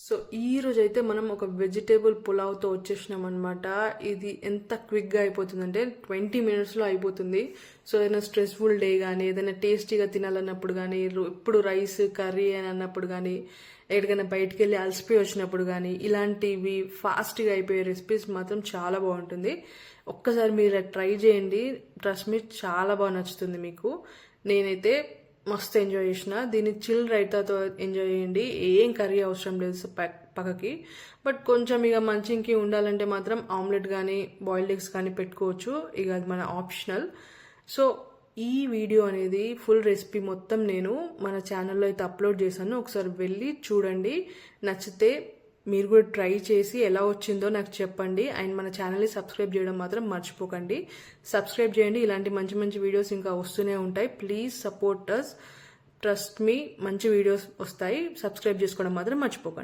So ఈ రోజు అయితే మనం ఒక వెజిటేబుల్ పులావ్తో వచ్చేసినాం అనమాట. ఇది ఎంత క్విక్గా అయిపోతుందంటే 20 మినిట్స్లో అయిపోతుంది. సో ఏదైనా స్ట్రెస్ఫుల్ డే కానీ, ఏదైనా టేస్టీగా తినాలన్నప్పుడు కానీ, ఎప్పుడు రైస్ కర్రీ అని అన్నప్పుడు కానీ, ఎక్కడికైనా బయటికి వెళ్ళి అలసిపోయి వచ్చినప్పుడు కానీ, ఇలాంటివి ఫాస్ట్గా అయిపోయే రెసిపీస్ మాత్రం చాలా బాగుంటుంది. ఒక్కసారి మీరు ట్రై చేయండి, ట్రస్ట్ మీ చాలా బాగా నచ్చుతుంది మీకు. నేనైతే మస్తు ఎంజాయ్ చేసిన దీన్ని. చిల్ రైతాతో ఎంజాయ్ చేయండి, ఏం కర్రీ అవసరం లేదు పక్కకి. బట్ కొంచెం ఇక మంచికి ఉండాలంటే మాత్రం ఆమ్లెట్ కానీ బాయిల్డ్ ఎగ్స్ కానీ పెట్టుకోవచ్చు, ఇక అది మన ఆప్షనల్. సో ఈ వీడియో అనేది ఫుల్ రెసిపీ మొత్తం నేను మన ఛానల్లో అయితే అప్లోడ్ చేశాను, ఒకసారి వెళ్ళి చూడండి. నచ్చితే మీరు కూడా ట్రై చేసి ఎలా వచ్చిందో నాకు చెప్పండి. అండ్ మన ఛానల్ని సబ్స్క్రైబ్ చేయడం మాత్రం మర్చిపోకండి. సబ్స్క్రైబ్ చేయండి, ఇలాంటి మంచి మంచి వీడియోస్ ఇంకా వస్తూనే ఉంటాయి. Please support us, trust me, మంచి వీడియోస్ వస్తాయి. సబ్స్క్రైబ్ చేసుకోవడం మాత్రం మర్చిపోకండి.